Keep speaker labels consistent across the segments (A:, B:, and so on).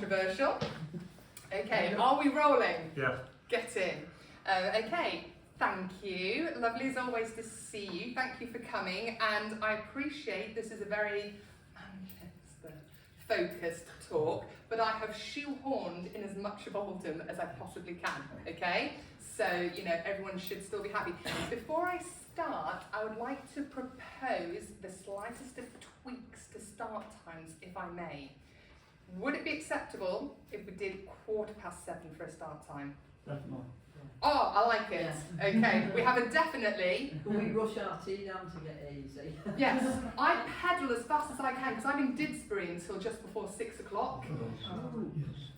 A: controversial. Okay, are we rolling?
B: Yeah.
A: Get in. Okay, thank you. Lovely as always to see you. Thank you for coming, and I appreciate this is a very focused talk, but I have shoehorned in as much of Oldham as I possibly can, okay? So, you know, everyone should still be happy. Before I start, I would like to propose the slightest of tweaks to start times, if I may. Would it be acceptable if we did 7:15 for a start time?
B: Definitely.
A: Oh, I like it.
C: Yeah.
A: Okay, we have a definitely.
C: We rush our tea down to get easy.
A: Yes, I pedal as fast as I can because I'm in Didsbury until just before 6 o'clock.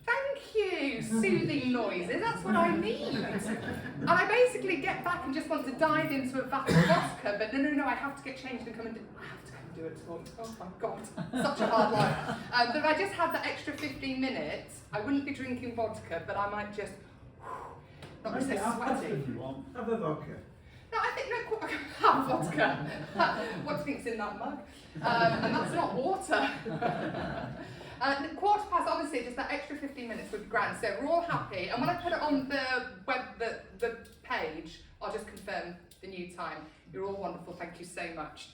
A: Thank you, soothing noises, that's what I need. And I basically get back and just want to dive into a vat of vodka, but no, I have to get changed and come and do, I have to come and do a talk. Oh my God, such a hard life. But if I just had that extra 15 minutes, I wouldn't be drinking vodka, but I might just, not just say sweaty.
B: If you want, have a vodka.
A: No, I think no, have vodka. What do you think's in that mug? And that's not water. 7:15, obviously, just that extra 15 minutes would be grand. So we're all happy. And when I put it on the web, the page, I'll just confirm the new time. You're all wonderful. Thank you so much.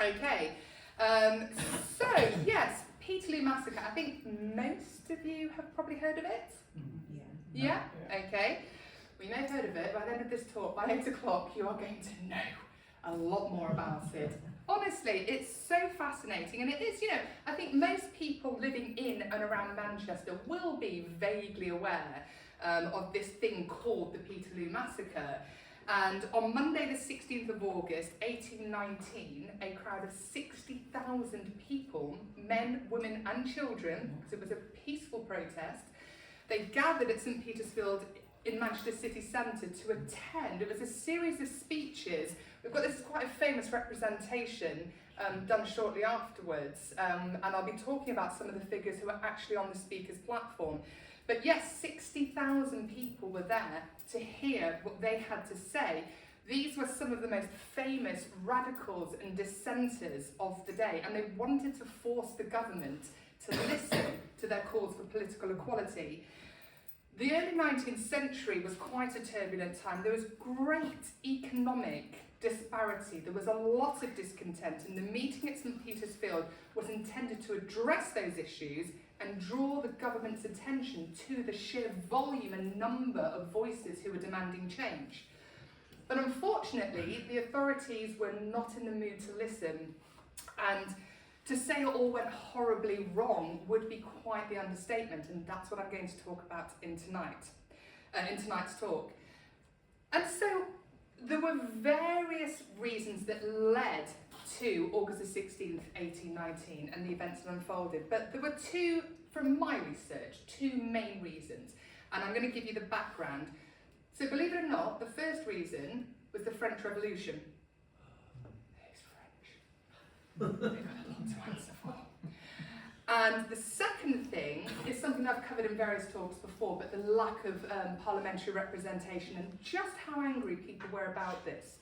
A: Okay. So yes, Peterloo Massacre. I think most of you have probably heard of it. Yeah. Okay. We may have heard of it. By the end of this talk, by 8 o'clock, you are going to know a lot more about it. Honestly, it's so fascinating, and it is, you know, I think most people living in and around Manchester will be vaguely aware of this thing called the Peterloo Massacre. And on Monday the 16th of August, 1819, a crowd of 60,000 people, men, women and children, because it was a peaceful protest, they gathered at St Petersfield in Manchester city centre to attend. It was a series of speeches. We've got, this is quite a famous representation done shortly afterwards, and I'll be talking about some of the figures who are actually on the speaker's platform. But yes, 60,000 people were there to hear what they had to say. These were some of the most famous radicals and dissenters of the day, and they wanted to force the government to listen to their calls for political equality. The early 19th century was quite a turbulent time. There was great economic disparity. There was a lot of discontent, and the meeting at St Petersfield was intended to address those issues and draw the government's attention to the sheer volume and number of voices who were demanding change. But unfortunately, the authorities were not in the mood to listen, and to say it all went horribly wrong would be quite the understatement, and that's what I'm going to talk about in tonight's talk. And so there were various reasons that led to August the 16th, 1819, and the events that unfolded. But there were two, from my research, two main reasons, and I'm going to give you the background. So believe it or not, the first reason was the French Revolution. Who's French? They've got a lot to answer for. And the second thing is something I've covered in various talks before, but the lack of parliamentary representation and just how angry people were about this.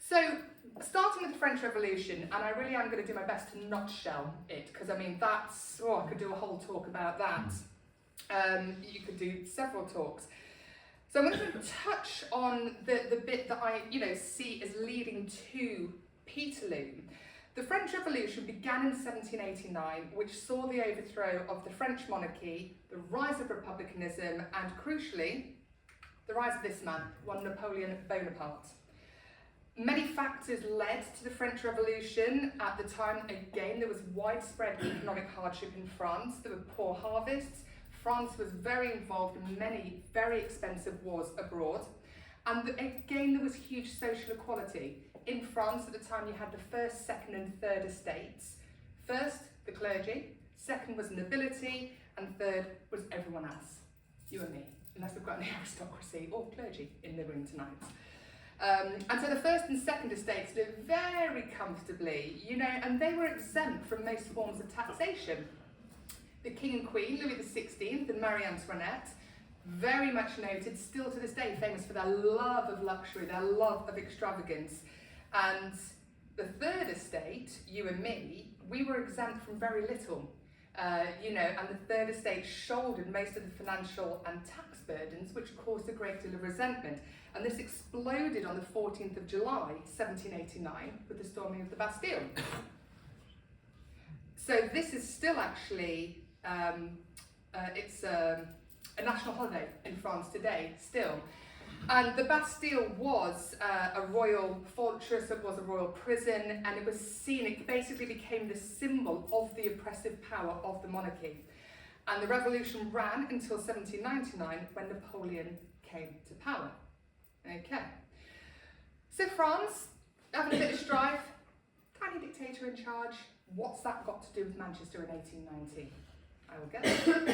A: So, starting with the French Revolution, and I really am going to do my best to nutshell it, because I mean, that's, I could do a whole talk about that. You could do several talks. So I'm going to touch on the bit that I, see as leading to Peterloo. The French Revolution began in 1789, which saw the overthrow of the French monarchy, the rise of republicanism, and crucially, the rise of this man, one Napoleon Bonaparte. Many factors led to the French Revolution. At the time, again, there was widespread economic hardship in France. There were poor harvests. France was very involved in many very expensive wars abroad. And again, there was huge social equality. In France at the time, you had the first, second and third estates. First, the clergy. Second was nobility. And third was everyone else. You and me. Unless we've got any aristocracy or clergy in the room tonight. And so the first and second estates lived very comfortably, and they were exempt from most forms of taxation. The King and Queen, Louis XVI and Marie Antoinette, very much noted, still to this day, famous for their love of luxury, their love of extravagance. And the third estate, you and me, we were exempt from very little. and the Third Estate shouldered most of the financial and tax burdens, which caused a great deal of resentment. And this exploded on the 14th of July, 1789, with the storming of the Bastille. So this is still actually, it's a national holiday in France today, still. And the Bastille was a royal fortress, it was a royal prison, and it was seen, it basically became the symbol of the oppressive power of the monarchy. And the revolution ran until 1799, when Napoleon came to power. Okay. So France, having a bit of strife, tiny dictator in charge. What's that got to do with Manchester in 1890? I will get there.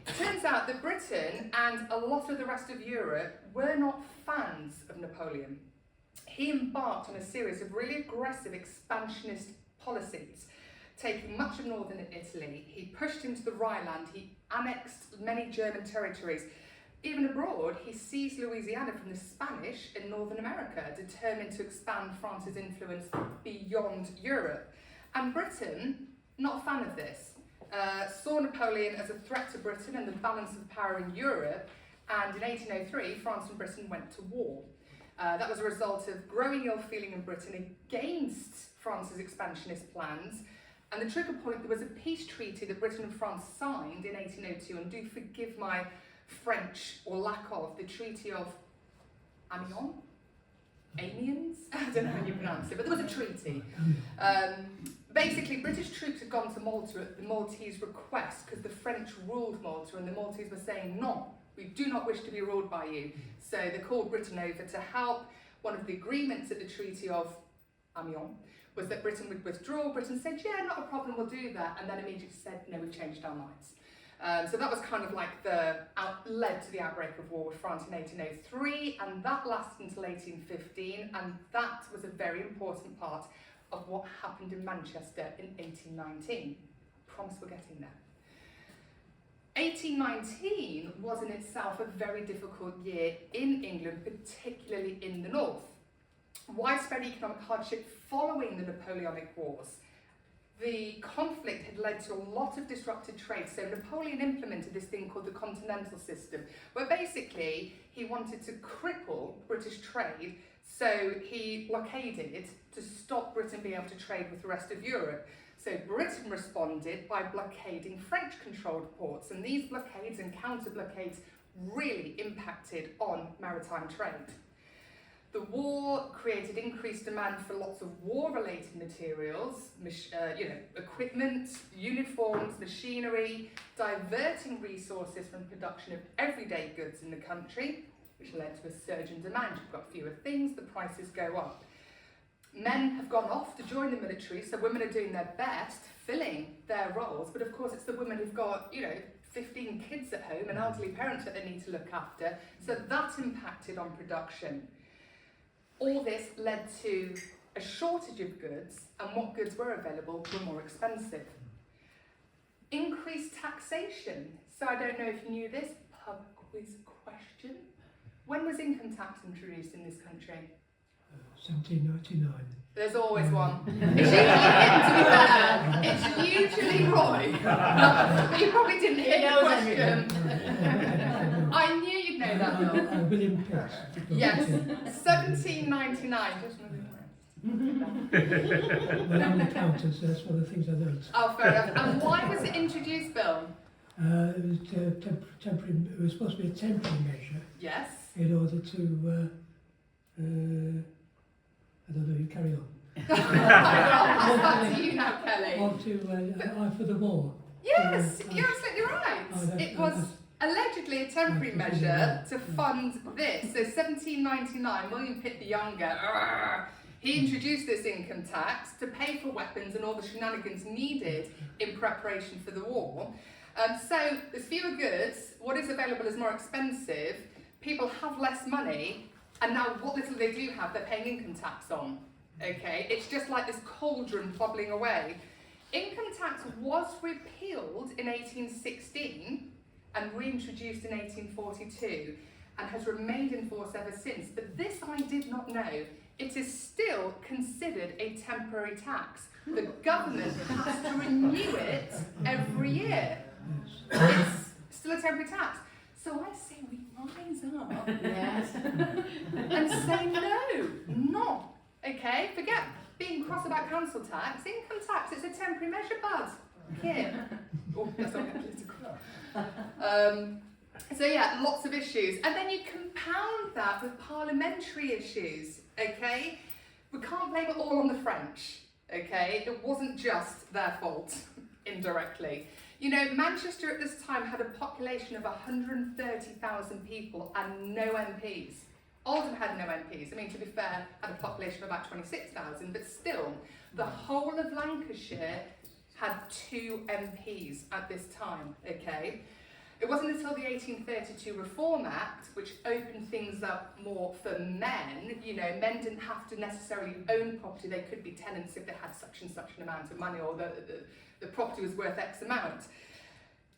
A: It turns out that Britain and a lot of the rest of Europe were not fans of Napoleon. He embarked on a series of really aggressive expansionist policies, taking much of northern Italy. He pushed into the Rhineland, he annexed many German territories. Even abroad, he seized Louisiana from the Spanish in Northern America, determined to expand France's influence beyond Europe. And Britain, not a fan of this, saw Napoleon as a threat to Britain and the balance of power in Europe, and in 1803, France and Britain went to war. That was a result of growing ill feeling in Britain against France's expansionist plans, and the trigger point, there was a peace treaty that Britain and France signed in 1802, and do forgive my French, or lack of, the Treaty of Amiens? Amiens? I don't know how you pronounce it, but there was a treaty. Basically, British troops had gone to Malta at the Maltese request because the French ruled Malta, and the Maltese were saying, no, we do not wish to be ruled by you. So they called Britain over to help. One of the agreements at the Treaty of Amiens was that Britain would withdraw. Britain said, yeah, not a problem, we'll do that. And then immediately said, no, we've changed our minds. So that was kind of like led to the outbreak of war with France in 1803, and that lasted until 1815, and that was a very important part of what happened in Manchester in 1819. Promise we're getting there. 1819 was in itself a very difficult year in England, particularly in the north. Widespread economic hardship following the Napoleonic Wars. The conflict had led to a lot of disrupted trade, so Napoleon implemented this thing called the Continental System, where basically he wanted to cripple British trade, so he blockaded to stop Britain being able to trade with the rest of Europe. So Britain responded by blockading French-controlled ports, and these blockades and counter-blockades really impacted on maritime trade. The war created increased demand for lots of war-related materials, equipment, uniforms, machinery, diverting resources from production of everyday goods in the country, which led to a surge in demand. You've got fewer things, the prices go up. Men have gone off to join the military, so women are doing their best, filling their roles, but of course it's the women who've got, 15 kids at home and elderly parents that they need to look after, so that impacted on production. All this led to a shortage of goods, and what goods were available were more expensive. Increased taxation. So I don't know if you knew this, pub quiz question. When was income tax introduced in this country?
B: 1799.
A: There's always one. It's usually him, to be fair. It's usually Roy. But you probably didn't hear the question. I knew you'd know that.
B: William Pitt.
A: Yes, 1799.
B: Well, I'm an accountant, so that's one of the things I learned.
A: Oh, fair enough. And why was it introduced, Bill?
B: It was temporary. It was supposed to be a temporary measure.
A: Yes.
B: In order to, I don't know. You carry on.
A: Back to you now, Kelly.
B: On to for the war.
A: Yes, you're absolutely right. It was allegedly a temporary measure to fund this. So 1799, William Pitt the Younger, he introduced this income tax to pay for weapons and all the shenanigans needed in preparation for the war. So there's fewer goods, what is available is more expensive, people have less money, and now what little they do have, they're paying income tax on. Okay, it's just like this cauldron bubbling away. Income tax was repealed in 1816 and reintroduced in 1842 and has remained in force ever since. But this I did not know. it is still considered a temporary tax. The government has to renew it every year. It's still a temporary tax. So I say we rise up
C: Yes.
A: and say no. Okay? Forget being cross about council tax. Income tax, it's a temporary measure, bud. Here. Oh, that's not political. So yeah, lots of issues. And then you compound that with parliamentary issues, okay? We can't blame it all on the French, okay? It wasn't just their fault, indirectly. You know, Manchester at this time had a population of 130,000 people and no MPs. Oldham had no MPs. I mean, to be fair, had a population of about 26,000, but still, the whole of Lancashire had 2 MPs at this time, okay? It wasn't until the 1832 Reform Act, which opened things up more for men. You know, men didn't have to necessarily own property. They could be tenants if they had such and such an amount of money, or the property was worth X amount.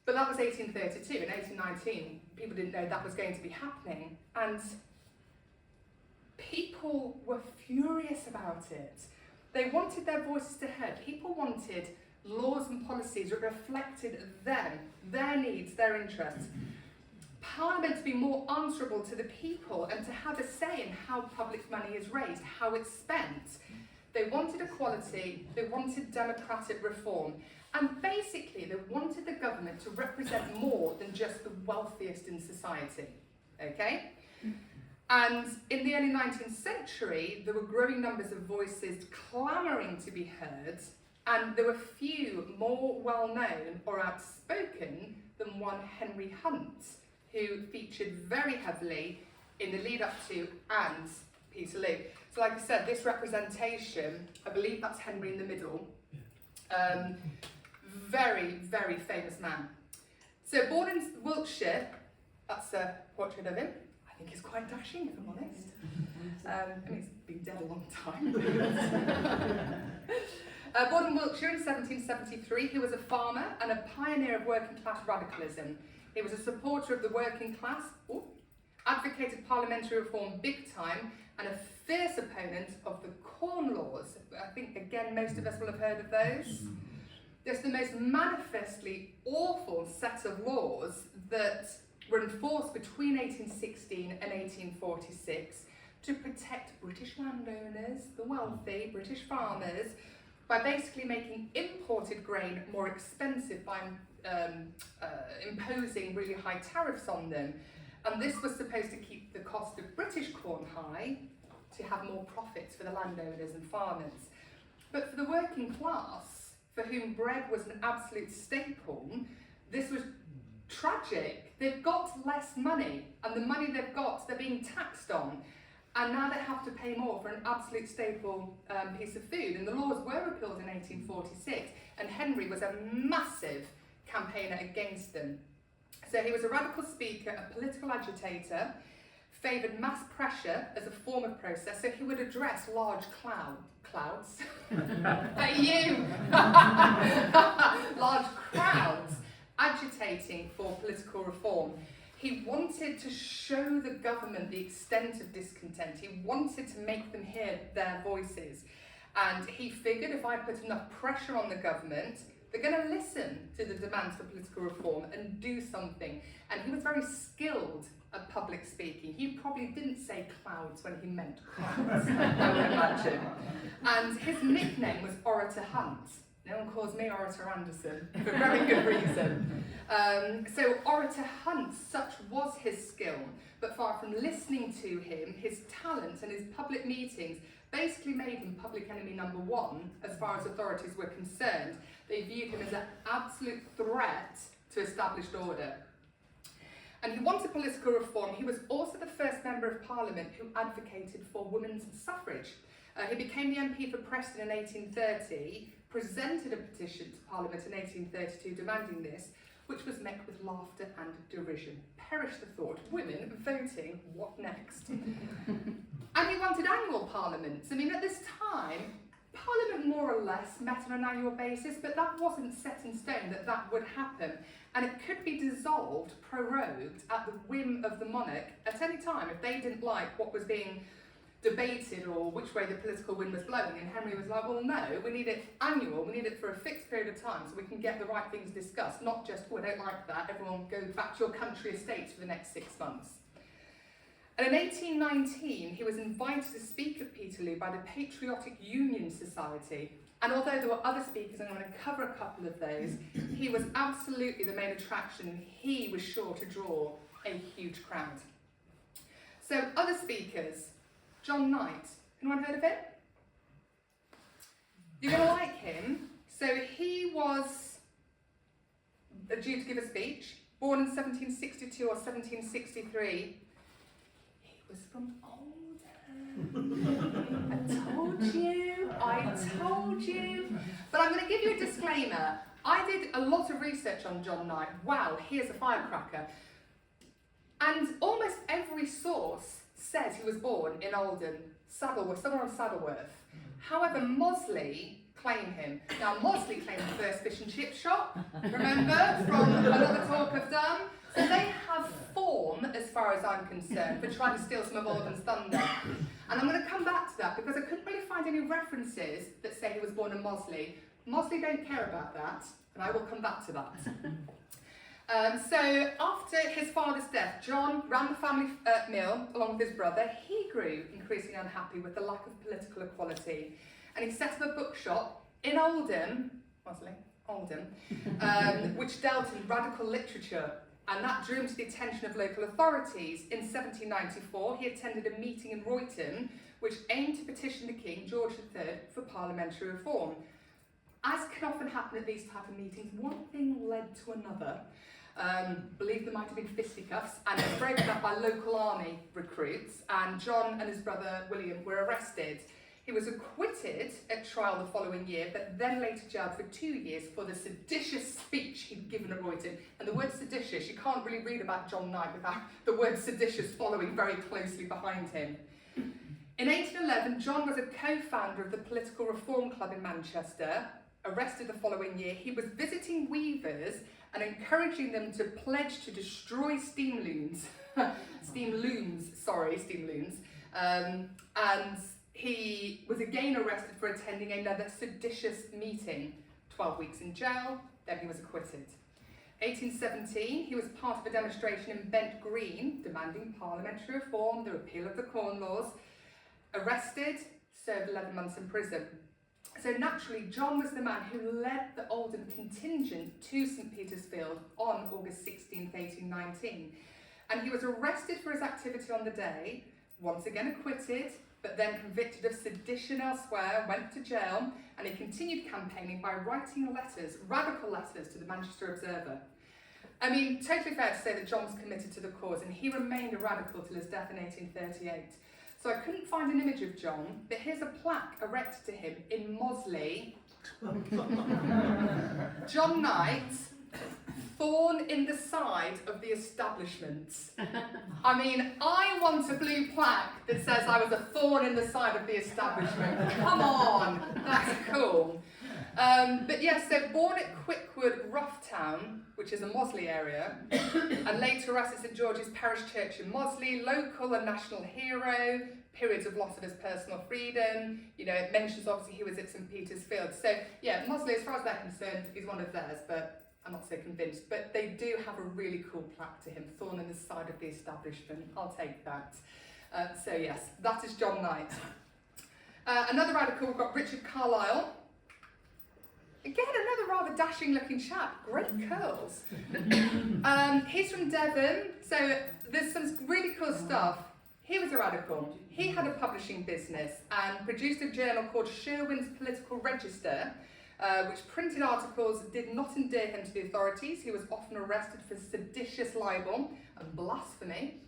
A: But that was 1832. In 1819, people didn't know that was going to be happening. And people were furious about it. They wanted their voices to heard. People wanted laws and policies that reflected them, their needs, their interests. Parliament to be more answerable to the people and to have a say in how public money is raised, how it's spent. They wanted equality, they wanted democratic reform, and basically they wanted the government to represent more than just the wealthiest in society, okay? And in the early 19th century, there were growing numbers of voices clamouring to be heard, and there were few more well-known or outspoken than one Henry Hunt, who featured very heavily in the lead-up to and Peterloo. So like I said, this representation, I believe that's Henry in the middle. Very, very famous man. So born in Wiltshire, that's a portrait of him. I think he's quite dashing, if I'm honest. I mean, he's been dead a long time. Born in Wiltshire in 1773, he was a farmer and a pioneer of working class radicalism. He was a supporter of the working class, advocated parliamentary reform big time, and a fierce opponent of the Corn Laws. I think, again, most of us will have heard of those. There's the most manifestly awful set of laws that were enforced between 1816 and 1846 to protect British landowners, the wealthy, British farmers, by basically making imported grain more expensive by imposing really high tariffs on them. And this was supposed to keep the cost of British corn high to have more profits for the landowners and farmers. But for the working class, for whom bread was an absolute staple, this was tragic. They've got less money, and the money they've got, they're being taxed on. And now they have to pay more for an absolute staple piece of food. And the laws were repealed in 1846, and Henry was a massive campaigner against them. So he was a radical speaker, a political agitator, favoured mass pressure as a form of process, so he would address large clouds, you, large crowds, agitating for political reform. He wanted to show the government the extent of discontent. He wanted to make them hear their voices. And he figured if I put enough pressure on the government, they're going to listen to the demands for political reform and do something. And he was very skilled at public speaking. He probably didn't say clouds when he meant crowds, I would imagine. And his nickname was Orator Hunt. No one calls me Orator Anderson, for very good reason. So Orator Hunt, such was his skill, but far from listening to him, his talent and his public meetings basically made him public enemy number one as far as authorities were concerned. They viewed him as an absolute threat to established order. And he wanted political reform. He was also the first member of Parliament who advocated for women's suffrage. He became the MP for Preston in 1830, presented a petition to Parliament in 1832 demanding this, which was met with laughter and derision. Perish the thought, women voting, what next? And he wanted annual parliaments. I mean, at this time, Parliament more or less met on an annual basis, but that wasn't set in stone that that would happen. And it could be dissolved, prorogued, at the whim of the monarch at any time if they didn't like what was being debated or which way the political wind was blowing, and Henry was like, well, no, we need it annual, we need it for a fixed period of time so we can get the right things discussed, not just, oh, I don't like that, everyone go back to your country estates for the next 6 months. And in 1819, he was invited to speak at Peterloo by the Patriotic Union Society. And although there were other speakers, and I'm going to cover a couple of those, he was absolutely the main attraction, and he was sure to draw a huge crowd. So other speakers, John Knight. Anyone heard of him? You're going to like him. So he was due to give a speech, born in 1762 or 1763. He was from Oldham. I told you. But I'm going to give you a disclaimer. I did a lot of research on John Knight. Wow, he is a firecracker. And almost every source says he was born in Oldham, Saddleworth, somewhere on Saddleworth. However, Mosley claim him. Now, Mosley claimed the first fish and chip shop, remember, from another talk I've done. So they have form, as far as I'm concerned, for trying to steal some of Oldham's thunder. And I'm going to come back to that because I couldn't really find any references that say he was born in Mosley. Mosley don't care about that, and I will come back to that. So after his father's death, John ran the family mill along with his brother. He grew increasingly unhappy with the lack of political equality, and he set up a bookshop in Oldham, which dealt in radical literature, and that drew him to the attention of local authorities. In 1794, he attended a meeting in Royton, which aimed to petition the King, George III, for parliamentary reform. As can often happen at these type of meetings, one thing led to another. Believe there might have been fisticuffs, and they were broken up by local army recruits, and John and his brother William were arrested. He was acquitted at trial the following year, but then later jailed for 2 years for the seditious speech he'd given at Royton. And the word seditious, you can't really read about John Knight without the word seditious following very closely behind him. In 1811, John was a co-founder of the Political Reform Club in Manchester. Arrested the following year, he was visiting weavers and encouraging them to pledge to destroy steam looms. And he was again arrested for attending another seditious meeting. 12 weeks in jail, then he was acquitted. 1817, he was part of a demonstration in Bent Green demanding parliamentary reform, the repeal of the Corn Laws. Arrested, served 11 months in prison. So naturally, John was the man who led the Oldham contingent to St Petersfield on August 16th, 1819. And he was arrested for his activity on the day, once again acquitted, but then convicted of sedition elsewhere, went to jail, and he continued campaigning by writing letters, radical letters, to the Manchester Observer. I mean, totally fair to say that John was committed to the cause, and he remained a radical till his death in 1838. So I couldn't find an image of John, but here's a plaque erected to him in Mosley. John Knight, thorn in the side of the establishment. I mean, I want a blue plaque that says I was a thorn in the side of the establishment. Come on, that's cool. But yes, so born at Quickwood, Roughtown, which is a Mosley area, and later arrested St George's Parish Church in Mosley, local and national hero, periods of loss of his personal freedom. You know, it mentions obviously he was at St Petersfield. So yeah, Mosley, as far as they're concerned, is one of theirs, but I'm not so convinced. But they do have a really cool plaque to him, thorn in the side of the establishment. I'll take that. So yes, that is John Knight. Another radical, we've got Richard Carlisle. Again, another rather dashing looking chap, great curls. He's from Devon, so there's some really cool stuff. He was a radical. He had a publishing business and produced a journal called Sherwin's Political Register, which printed articles that did not endear him to the authorities. He was often arrested for seditious libel and blasphemy.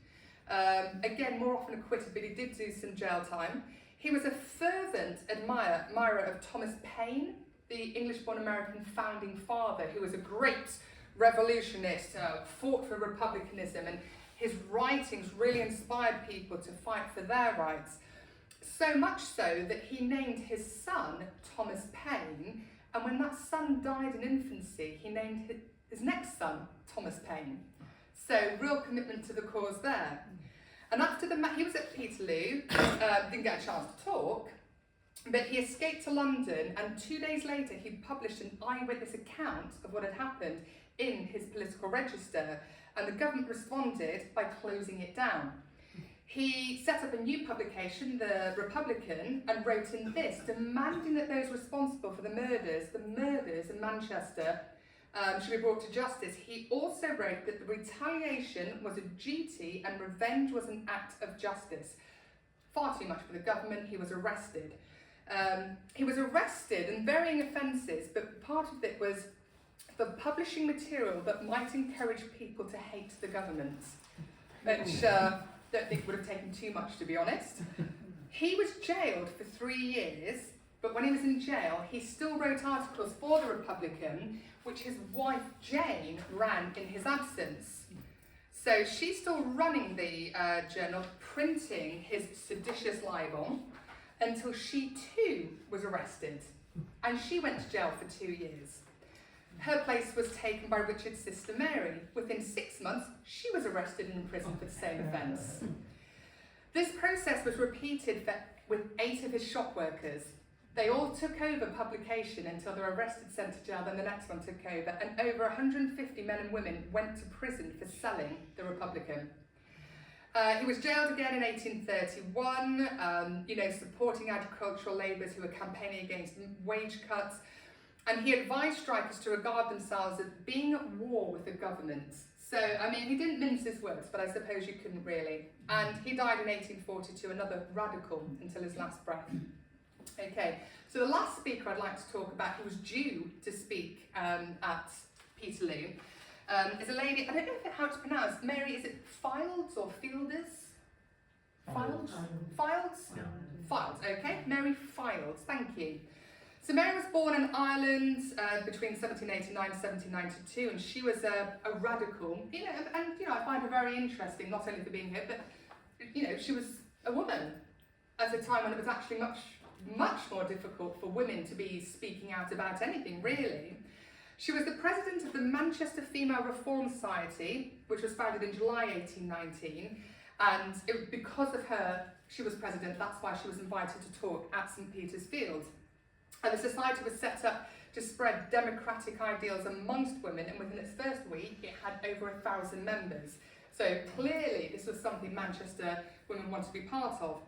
A: Again, more often acquitted, but he did do some jail time. He was a fervent admirer of Thomas Paine, the English-born American founding father, who was a great revolutionist, fought for republicanism, and his writings really inspired people to fight for their rights. So much so that he named his son Thomas Paine, and when that son died in infancy, he named his next son Thomas Paine. So real commitment to the cause there. And after he was at Peterloo, didn't get a chance to talk, but he escaped to London, and 2 days later he published an eyewitness account of what had happened in his political register, and the government responded by closing it down. He set up a new publication, The Republican, and wrote in this, demanding that those responsible for the murders in Manchester, should be brought to justice. He also wrote that the retaliation was a duty and revenge was an act of justice. Far too much for the government. He was arrested. He was arrested in varying offences, but part of it was for publishing material that might encourage people to hate the government, which I don't think would have taken too much, to be honest. He was jailed for 3 years, but when he was in jail, he still wrote articles for The Republican, which his wife Jane ran in his absence. So she's still running the journal, printing his seditious libel, until she too was arrested, and she went to jail for 2 years. Her place was taken by Richard's sister Mary. Within 6 months, she was arrested and imprisoned for the same offence. This process was repeated with 8 of his shop workers. They all took over publication until they were arrested, sent to jail, then the next one took over, and over 150 men and women went to prison for selling The Republican. He was jailed again in 1831, supporting agricultural labourers who were campaigning against wage cuts, and he advised strikers to regard themselves as being at war with the government. So, I mean, he didn't mince his words, but I suppose you couldn't really. And he died in 1842, another radical until his last breath. Okay, so the last speaker I'd like to talk about, who was due to speak at Peterloo, is a lady, I don't know how it's pronounced. Mary, is it Fildes or Fielders? Fildes? Fildes?
D: Yeah.
A: Fildes, okay. Mary Fildes, thank you. So Mary was born in Ireland between 1789 and 1792, and she was a radical, I find her very interesting, not only for being here, but, she was a woman at a time when it was actually much more difficult for women to be speaking out about anything, really. She was the president of the Manchester Female Reform Society, which was founded in July 1819, and because of her, she was president. That's why she was invited to talk at St Peter's Field. And the society was set up to spread democratic ideals amongst women, and within its first week, it had over 1,000 members. So clearly, this was something Manchester women wanted to be part of.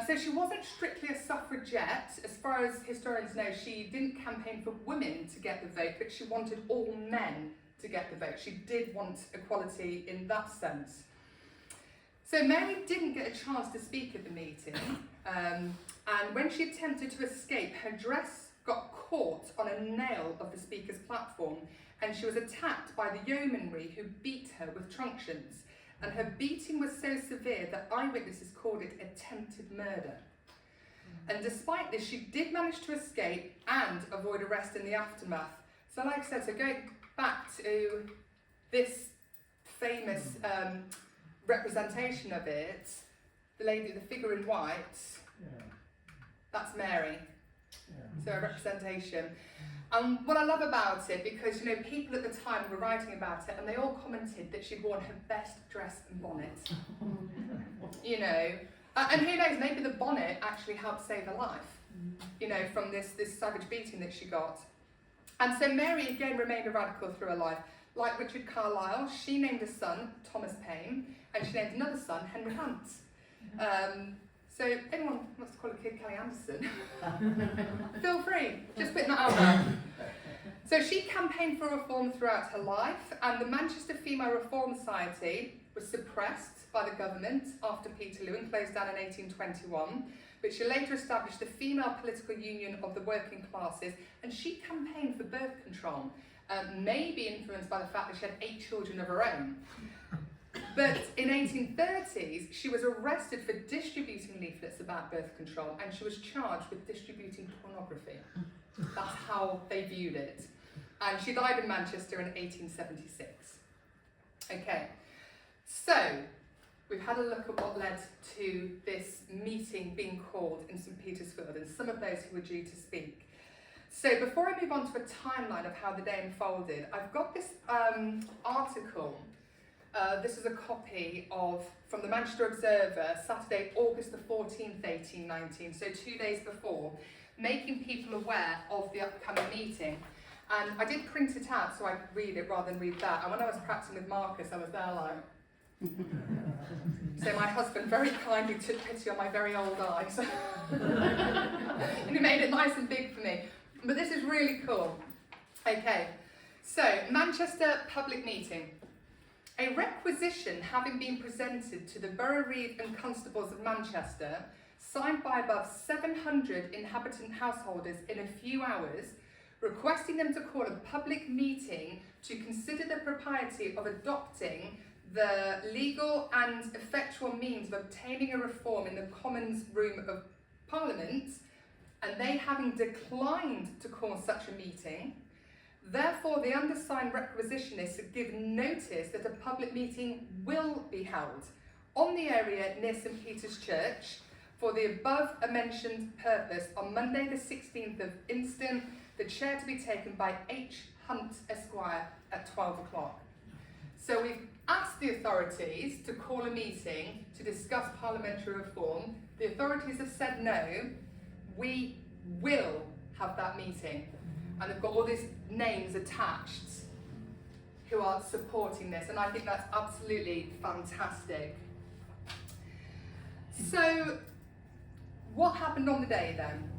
A: So she wasn't strictly a suffragette. As far as historians know, she didn't campaign for women to get the vote, but she wanted all men to get the vote. She did want equality in that sense. So Mary didn't get a chance to speak at the meeting, and when she attempted to escape, her dress got caught on a nail of the speaker's platform, and she was attacked by the yeomanry, who beat her with truncheons. And her beating was so severe that eyewitnesses called it attempted murder. And despite this, she did manage to escape and avoid arrest in the aftermath. So like I said, so going back to this famous representation of it, the lady, the figure in white, that's Mary. So a representation. And what I love about it, because people at the time were writing about it, and they all commented that she'd worn her best dress and bonnet. And who knows, maybe the bonnet actually helped save her life, from this savage beating that she got. And so Mary again remained a radical through her life. Like Richard Carlisle, she named a son Thomas Paine, and she named another son Henry Hunt. So if anyone wants to call a kid Kelly Anderson, feel free, just putting that out there. So she campaigned for reform throughout her life, and the Manchester Female Reform Society was suppressed by the government after Peterloo and closed down in 1821, but she later established the Female Political Union of the Working Classes, and she campaigned for birth control, maybe influenced by the fact that she had 8 children of her own. But in 1830s, she was arrested for distributing leaflets about birth control, and she was charged with distributing pornography. That's how they viewed it. And she died in Manchester in 1876. Okay, so we've had a look at what led to this meeting being called in St Peter's Field and some of those who were due to speak. So before I move on to a timeline of how the day unfolded, I've got this article This is a copy from the Manchester Observer, Saturday, August the 14th, 1819, so 2 days before, making people aware of the upcoming meeting. And I did print it out so I could read it rather than read that. And when I was practicing with Marcus, I was there like... So my husband very kindly took pity on my very old eyes. And he made it nice and big for me. But this is really cool. Okay, so Manchester public meeting. A requisition having been presented to the Borough Reeve and Constables of Manchester, signed by above 700 inhabitant householders in a few hours, requesting them to call a public meeting to consider the propriety of adopting the legal and effectual means of obtaining a reform in the Commons Room of Parliament, and they having declined to call such a meeting, therefore the undersigned requisitionists give notice that a public meeting will be held on the area near St Peter's Church for the above mentioned purpose on Monday the 16th of instant, the chair to be taken by H. Hunt Esquire at 12 o'clock. So we've asked the authorities to call a meeting to discuss parliamentary reform. The authorities have said no. We will have that meeting. And they've got all these names attached who are supporting this, and I think that's absolutely fantastic. So, what happened on the day then?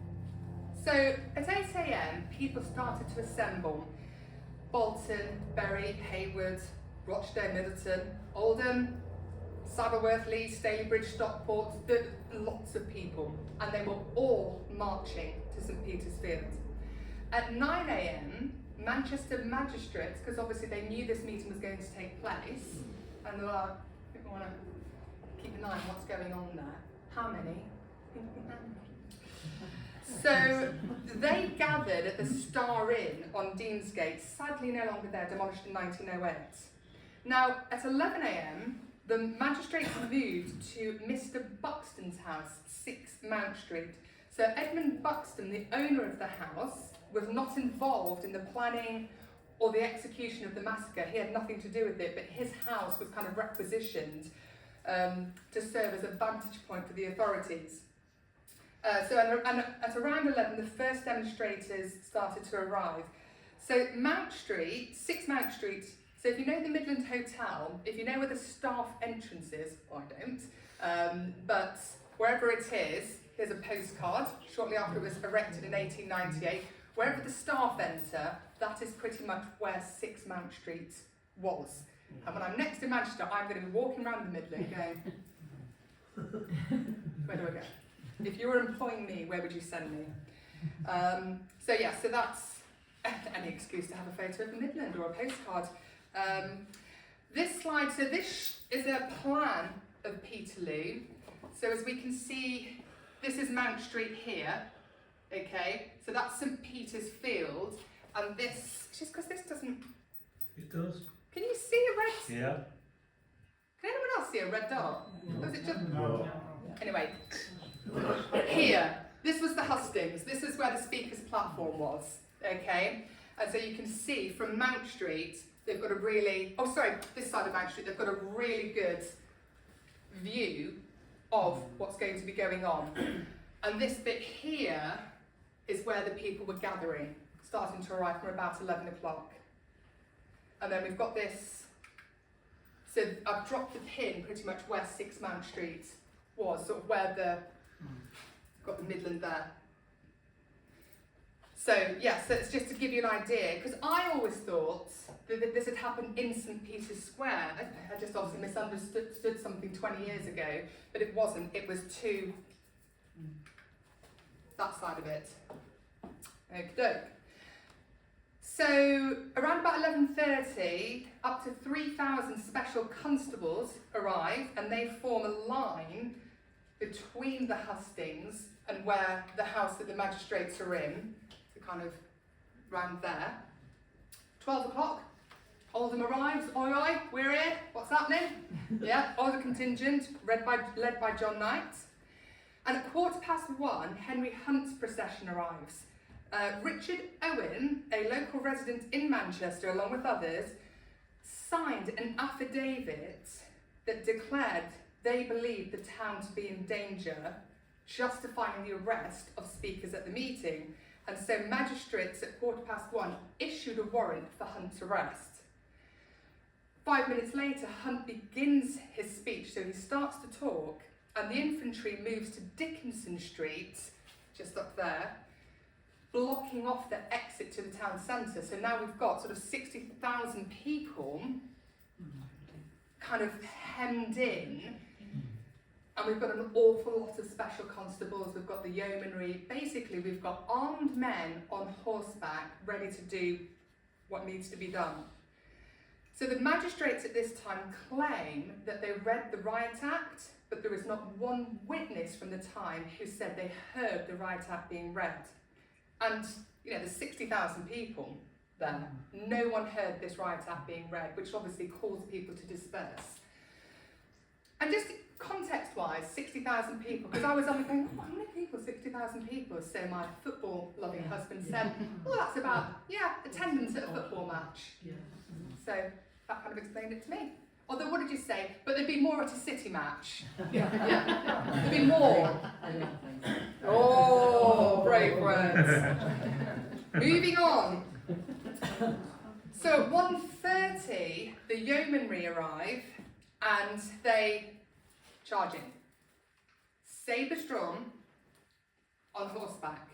A: So, at 8 AM, people started to assemble. Bolton, Bury, Hayward, Rochdale, Middleton, Oldham, Saddleworth, Leeds, Stalybridge, Stockport, lots of people, and they were all marching to St Peter's Field. At 9 AM, Manchester magistrates, because obviously they knew this meeting was going to take place, and they were like, people want to keep an eye on what's going on there. How many? So they gathered at the Star Inn on Deansgate, sadly no longer there, demolished in 1908. Now, at 11 AM, the magistrates moved to Mr Buxton's house, 6 Mount Street. So Edmund Buxton, the owner of the house, was not involved in the planning or the execution of the massacre. He had nothing to do with it, but his house was kind of requisitioned to serve as a vantage point for the authorities. So at around 11, the first demonstrators started to arrive. So Mount Street, 6 Mount Street, so if you know the Midland Hotel, if you know where the staff entrance is, well, I don't, but wherever it is, here's a postcard, shortly after it was erected in 1898. Wherever the staff enter, that is pretty much where 6 Mount Street was. And when I'm next in Manchester, I'm going to be walking around the Midland going, where do I go? If you were employing me, where would you send me? So that's any excuse to have a photo of the Midland or a postcard. This slide, so this is a plan of Peterloo. So as we can see, this is Mount Street here. Okay, so that's St Peter's Field, and this, just because this doesn't...
D: It does.
A: Can you see a red...
D: Yeah.
A: Can anyone else see a red dot? Or is it just...
D: No.
A: Anyway, here, this was the hustings. This is where the speaker's platform was, okay? And so you can see from Mount Street, they've got a really... Oh, sorry, this side of Mount Street, they've got a really good view of what's going to be going on. And this bit here is where the people were gathering, starting to arrive from about 11 o'clock. And then we've got this, so I've dropped the pin pretty much where 6 Mount Street was, sort of where got the Midland there. So so it's just to give you an idea, because I always thought that this had happened in St Peter's Square. I just obviously misunderstood something 20 years ago, but it wasn't, it was to that side of it. Okey-doke. So around about 11:30, up to 3,000 special constables arrive, and they form a line between the hustings and where the house that the magistrates are in, so kind of round there. 12 o'clock, Oldham arrives. Oi, oi, we're here. What's happening? Yeah, Oldham contingent, led by John Knight. And at 1:15, Henry Hunt's procession arrives. Richard Owen, a local resident in Manchester, along with others, signed an affidavit that declared they believed the town to be in danger, justifying the arrest of speakers at the meeting. And so magistrates at 1:15 issued a warrant for Hunt's arrest. 5 minutes later, Hunt begins his speech, so he starts to talk, and the infantry moves to Dickinson Street, just up there, blocking off the exit to the town centre. So now we've got sort of 60,000 people kind of hemmed in, and we've got an awful lot of special constables, we've got the yeomanry. Basically, we've got armed men on horseback ready to do what needs to be done. So the magistrates at this time claim that they read the Riot Act, but there is not one witness from the time who said they heard the Riot Act being read. And, you know, there's 60,000 people there. No one heard this Riot Act being read, which obviously caused people to disperse. And just context-wise, 60,000 people, because I was on going, oh, how many people? 60,000 people. So my football-loving husband said, well, that's about, attendance at a football match. So that kind of explained it to me. Although, what did you say? But there'd be more at a City match. There'd be more. Oh, brave words. Moving on. So at 1:30, the yeomanry arrive and they charge in. Sabres drawn, on horseback.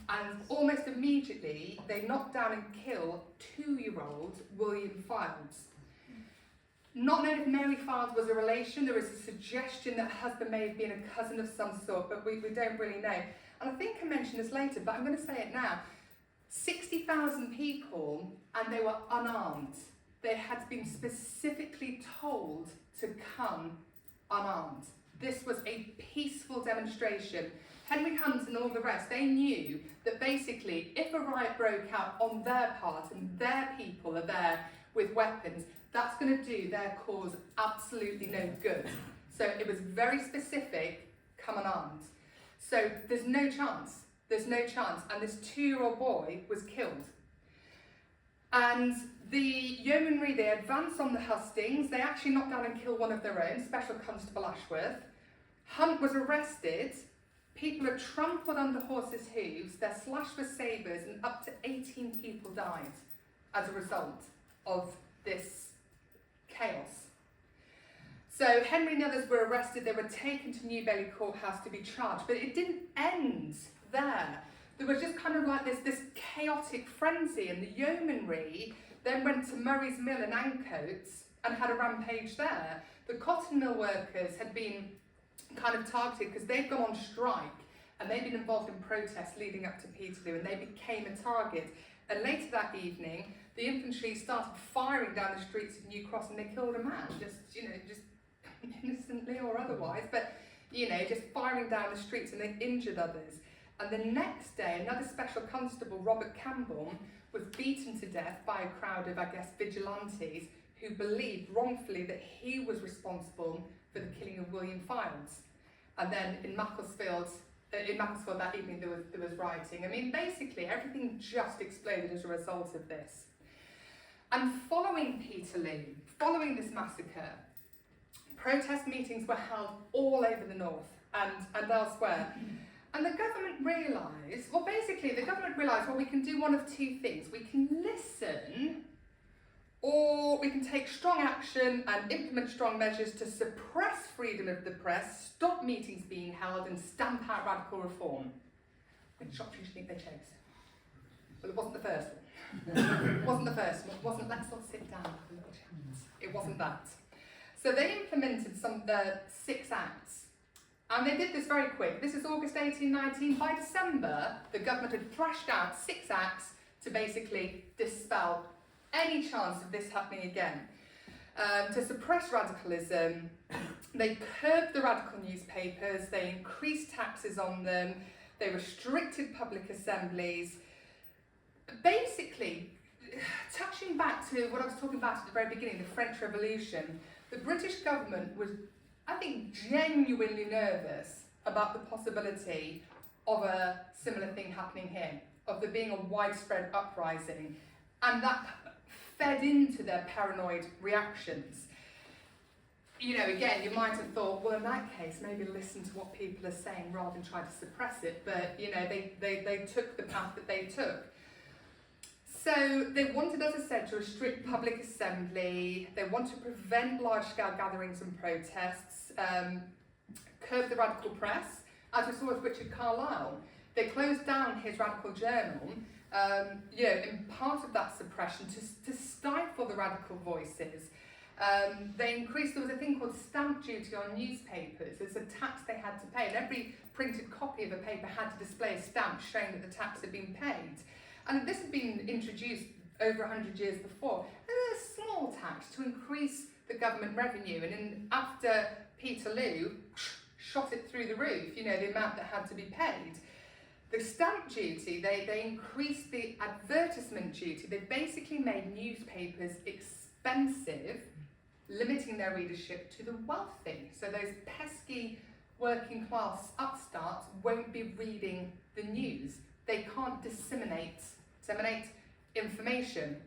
A: And almost immediately, they knock down and kill 2-year-old William Fildes. Not known if Mary Fildes was a relation. There is a suggestion that her husband may have been a cousin of some sort, but we don't really know. And I think I mentioned this later, but I'm going to say it now. 60,000 people, and they were unarmed. They had been specifically told to come unarmed. This was a peaceful demonstration. Henry Hunt and all the rest, they knew that basically if a riot broke out on their part and their people are there with weapons, that's going to do their cause absolutely no good. So it was very specific, come unarmed. So there's no chance. There's no chance. And this 2-year-old boy was killed. And the yeomanry, they advance on the hustings. They actually knock down and kill one of their own, Special Constable Ashworth. Hunt was arrested. People are trampled under horses' hooves. They're slashed with sabres, and up to 18 people died as a result of this chaos. So Henry and others were arrested. They were taken to New Bailey Courthouse to be charged, but it didn't end there. There was just kind of like this chaotic frenzy, and the yeomanry then went to Murray's Mill in Ancoats and had a rampage there. The cotton mill workers had been kind of targeted because they'd gone on strike and they'd been involved in protests leading up to Peterloo, and they became a target. And later that evening, the infantry started firing down the streets of New Cross, and they killed a man, just innocently or otherwise, but just firing down the streets, and they injured others. And the next day, another special constable, Robert Campbell, was beaten to death by a crowd of, vigilantes who believed wrongfully that he was responsible for the killing of William Fildes. And then in Macclesfield that evening, there was rioting. I mean, basically, everything just exploded as a result of this. And following Peterloo, following this massacre, protest meetings were held all over the north and elsewhere. And the government realised, we can do one of two things. We can listen, or we can take strong action and implement strong measures to suppress freedom of the press, stop meetings being held, and stamp out radical reform. Which option do you think they chose? Well, it wasn't the first one. It wasn't the first one. It wasn't, let's all sit down and have a little chat. It wasn't that. So they implemented some 6 acts. And they did this very quick. This is August 1819. By December, the government had thrashed out 6 acts to basically dispel any chance of this happening again. To suppress radicalism, they curbed the radical newspapers, they increased taxes on them, they restricted public assemblies. Basically, touching back to what I was talking about at the very beginning, the French Revolution, the British government was, I think, genuinely nervous about the possibility of a similar thing happening here, of there being a widespread uprising. And that fed into their paranoid reactions. You know, again, you might have thought, well, in that case, maybe listen to what people are saying rather than try to suppress it. But, you know, they took the path that they took. So they wanted, as I said, to restrict public assembly. They want to prevent large-scale gatherings and protests, curb the radical press, as we saw with Richard Carlile. They closed down his radical journal, you know, in part of that suppression to stifle the radical voices. They increased, there was a thing called stamp duty on newspapers. It's a tax they had to pay, and every printed copy of a paper had to display a stamp showing that the tax had been paid. And this had been introduced over 100 years before. And a small tax to increase the government revenue, and then after Peterloo, shot it through the roof, you know, the amount that had to be paid. The stamp duty, they increased the advertisement duty. They basically made newspapers expensive, limiting their readership to the wealthy. So those pesky working class upstarts won't be reading the news. They can't disseminate information.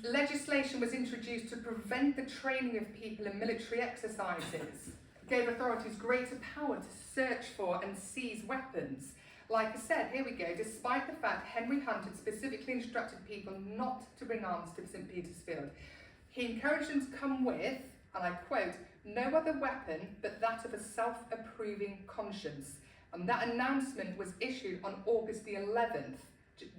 A: Legislation was introduced to prevent the training of people in military exercises, gave authorities greater power to search for and seize weapons. Like I said, here we go, despite the fact Henry Hunt had specifically instructed people not to bring arms to St. Peter's Field. He encouraged them to come with, and I quote, no other weapon but that of a self-approving conscience. And that announcement was issued on August the 11th,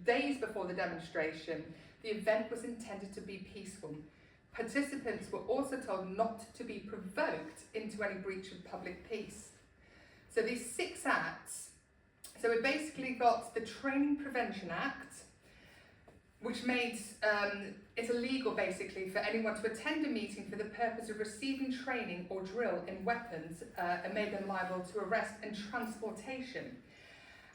A: days before the demonstration. The event was intended to be peaceful. Participants were also told not to be provoked into any breach of public peace. So these 6 acts, so we basically got the Training Prevention Act, which made it illegal basically for anyone to attend a meeting for the purpose of receiving training or drill in weapons, and made them liable to arrest and transportation.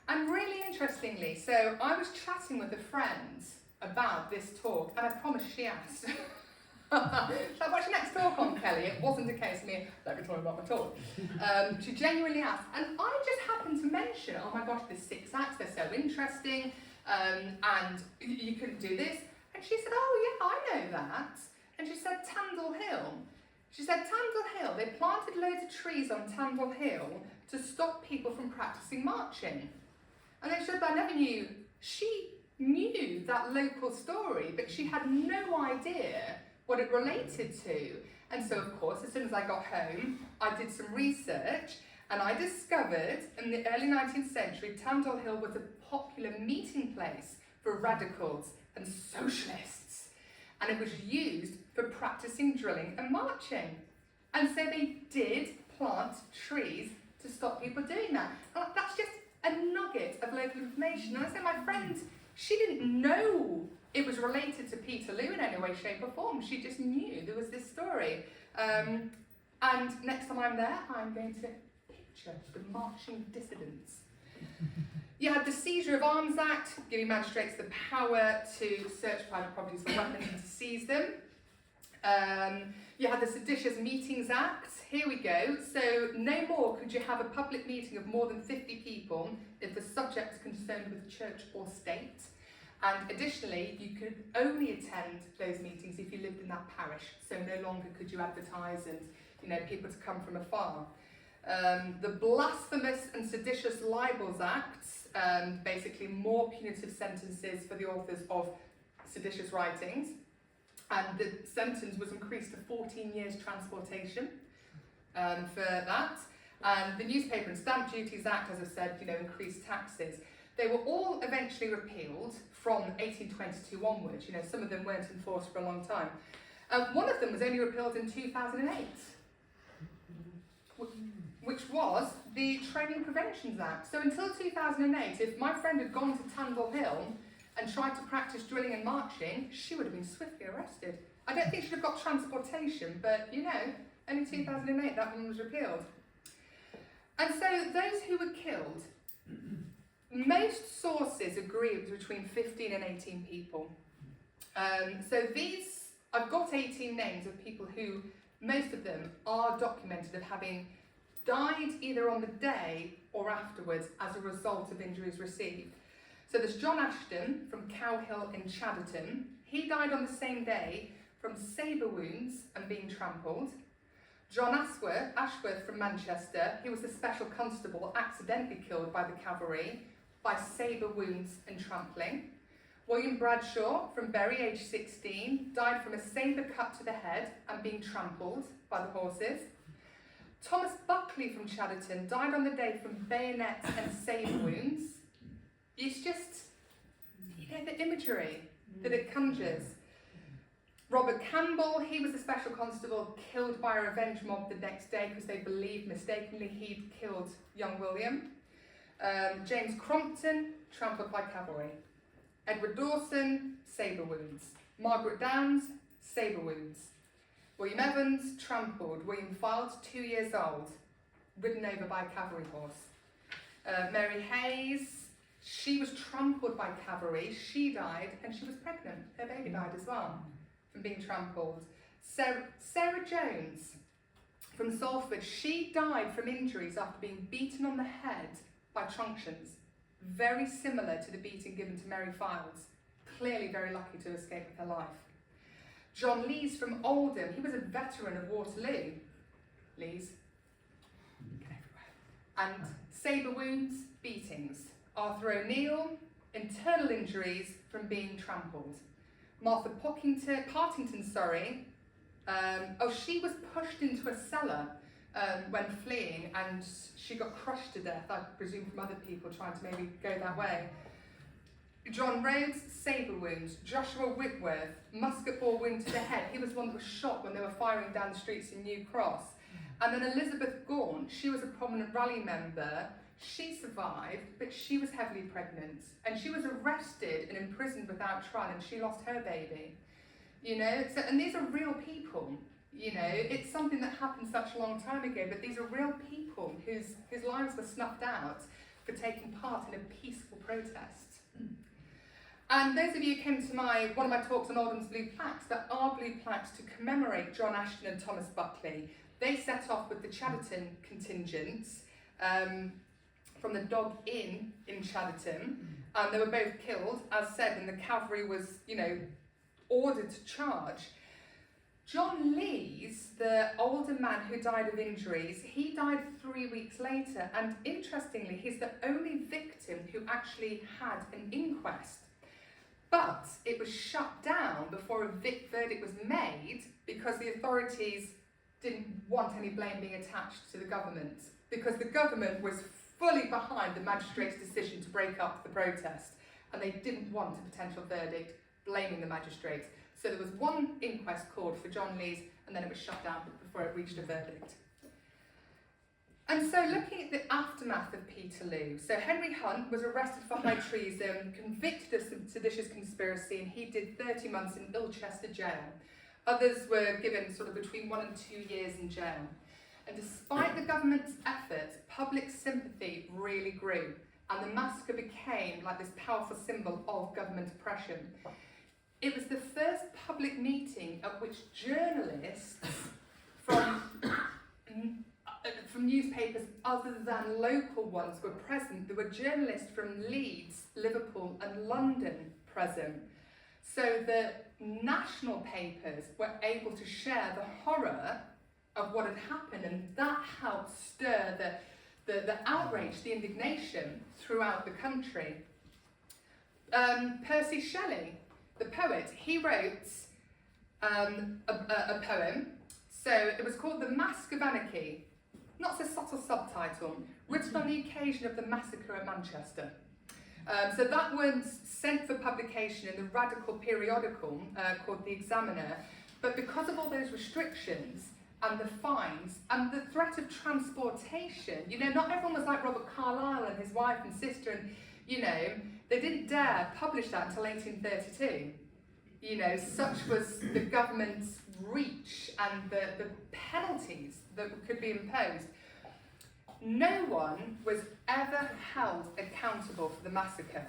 A: And really interestingly, so I was chatting with a friend about this talk, and I promise she asked, like, what's your next talk on, Kelly? It wasn't a case of me, let me tell you about my talk. She genuinely asked, and I just happened to mention, oh my gosh, there's 6 acts, they're so interesting, and you can do this. And she said, oh yeah, I know that. And she said, Tandle Hill. She said, Tandle Hill, they planted loads of trees on Tandle Hill to stop people from practicing marching. And then she said, I never knew, she knew that local story, but she had no idea what it related to. And so, of course, as soon as I got home, I did some research, and I discovered in the early 19th century, Tandle Hill was a popular meeting place for radicals and socialists. And it was used for practicing drilling and marching. And so they did plant trees to stop people doing that. That's just a nugget of local information. And I said, my friend, she didn't know it was related to Peterloo in any way, shape or form. She just knew there was this story. And next time I'm there, I'm going to picture the marching dissidents. You had the Seizure of Arms Act, giving magistrates the power to search private properties for weapons and to seize them. You had the Seditious Meetings Act. Here we go. So no more could you have a public meeting of more than 50 people if the subject was concerned with church or state. And additionally, you could only attend those meetings if you lived in that parish. So no longer could you advertise and, you know, people to come from afar. The Blasphemous and Seditious Libels Acts, basically more punitive sentences for the authors of seditious writings. And the sentence was increased to 14 years transportation for that. And the Newspaper and Stamp Duties Act, as I said, you know, increased taxes. They were all eventually repealed from 1822 onwards. You know, some of them weren't enforced for a long time. One of them was only repealed in 2008, which was the Training Prevention Act. So until 2008, if my friend had gone to Tandle Hill and tried to practice drilling and marching, she would have been swiftly arrested. I don't think she'd have got transportation, but you know, only 2008 that one was repealed. And so those who were killed, most sources agree it was between 15 and 18 people. So these, I've got 18 names of people who, most of them are documented of having died either on the day or afterwards as a result of injuries received. So there's John Ashton from Cow Hill in Chadderton. he died on the same day from sabre wounds and being trampled. John Ashworth from Manchester, he was a special constable accidentally killed by the cavalry by sabre wounds and trampling. William Bradshaw from Bury, aged 16, died from a sabre cut to the head and being trampled by the horses. Thomas Buckley from Chadderton died on the day from bayonets and sabre wounds. It's just, the imagery that it conjures. Robert Campbell, he was a special constable killed by a revenge mob the next day because they believed mistakenly he'd killed young William. James Crompton, trampled by cavalry. Edward Dawson, sabre wounds. Margaret Downs, sabre wounds. William Evans, trampled. William Files, 2 years old, ridden over by a cavalry horse. Mary Hayes, she was trampled by cavalry. She died and she was pregnant. Her baby died as well from being trampled. Sarah Jones from Salford, she died from injuries after being beaten on the head by truncheons. Very similar to the beating given to Mary Files. Clearly very lucky to escape with her life. John Lees from Oldham, he was a veteran of Waterloo. Lees, get everywhere. And sabre wounds, beatings. Arthur O'Neill, internal injuries from being trampled. Martha Partington, she was pushed into a cellar when fleeing and she got crushed to death, I presume from other people trying to maybe go that way. John Rhodes, sabre wounds. Joshua Whitworth, musket ball wound to the head. He was one that was shot when they were firing down the streets in New Cross. And then Elizabeth Gaunt, she was a prominent rally member. She survived, but she was heavily pregnant. And she was arrested and imprisoned without trial and she lost her baby. And these are real people. It's something that happened such a long time ago, but these are real people whose lives were snuffed out for taking part in a peaceful protest. And those of you who came to one of my talks on Oldham's Blue Plaques, there are blue plaques to commemorate John Ashton and Thomas Buckley. They set off with the Chadderton contingents from the Dog Inn in Chadderton, and they were both killed, as said, and the cavalry was, ordered to charge. John Lees, the older man who died of injuries, he died 3 weeks later, and interestingly, he's the only victim who actually had an inquest. But it was shut down before a verdict was made because the authorities didn't want any blame being attached to the government, because the government was fully behind the magistrate's decision to break up the protest, and they didn't want a potential verdict blaming the magistrate. So there was one inquest called for John Lees, and then it was shut down before it reached a verdict. And so looking at the aftermath of Peterloo, so Henry Hunt was arrested for high treason, convicted of seditious conspiracy, and he did 30 months in Ilchester jail. Others were given sort of between 1 and 2 years in jail. And despite the government's efforts, public sympathy really grew, and the massacre became like this powerful symbol of government oppression. It was the first public meeting at which journalists from newspapers other than local ones were present. There were journalists from Leeds, Liverpool and London present. So the national papers were able to share the horror of what had happened, and that helped stir the outrage, the indignation throughout the country. Percy Shelley, the poet, he wrote a poem. So it was called The Mask of Anarchy, not so subtle subtitle, written on the occasion of the massacre at Manchester. So that was sent for publication in the radical periodical called The Examiner, but because of all those restrictions and the fines and the threat of transportation, not everyone was like Robert Carlyle and his wife and sister, and they didn't dare publish that until 1832. Such was the government's reach and the penalties that could be imposed. No one was ever held accountable for the massacre.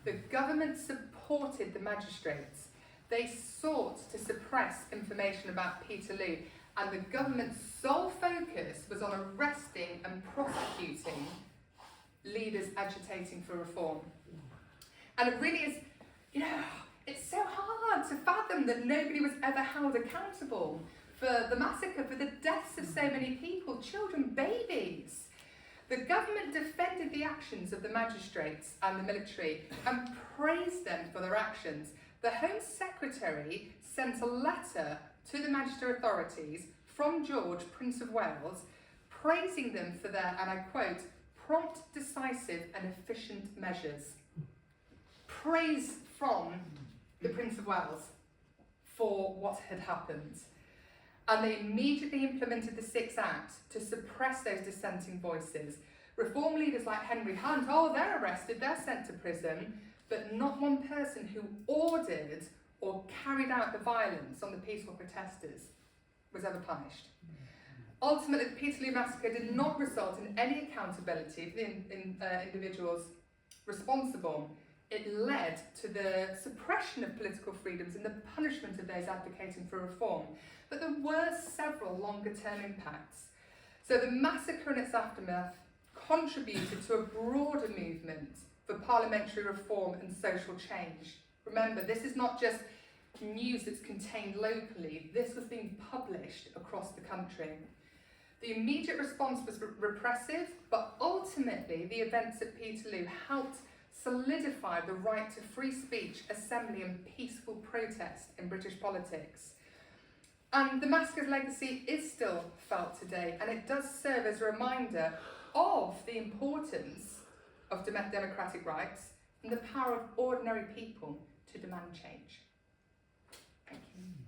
A: The government supported the magistrates. They sought to suppress information about Peterloo, and the government's sole focus was on arresting and prosecuting leaders agitating for reform. And it really is, It's so hard to fathom that nobody was ever held accountable for the massacre, for the deaths of so many people, children, babies. The government defended the actions of the magistrates and the military and praised them for their actions. The Home Secretary sent a letter to the magistrate authorities from George, Prince of Wales, praising them for their, and I quote, prompt, decisive and efficient measures. Praise from the Prince of Wales for what had happened. And they immediately implemented the Six Act to suppress those dissenting voices. Reform leaders like Henry Hunt, oh, they're arrested, they're sent to prison, but not one person who ordered or carried out the violence on the peaceful protesters was ever punished. Ultimately, the Peterloo massacre did not result in any accountability for the individuals responsible. It led to the suppression of political freedoms and the punishment of those advocating for reform. But there were several longer-term impacts. So the massacre and its aftermath contributed to a broader movement for parliamentary reform and social change. Remember, this is not just news that's contained locally. This was being published across the country. The immediate response was repressive, but ultimately the events at Peterloo helped solidify the right to free speech, assembly and peaceful protest in British politics. And the massacre's legacy is still felt today, and it does serve as a reminder of the importance of democratic rights and the power of ordinary people to demand change. Thank you.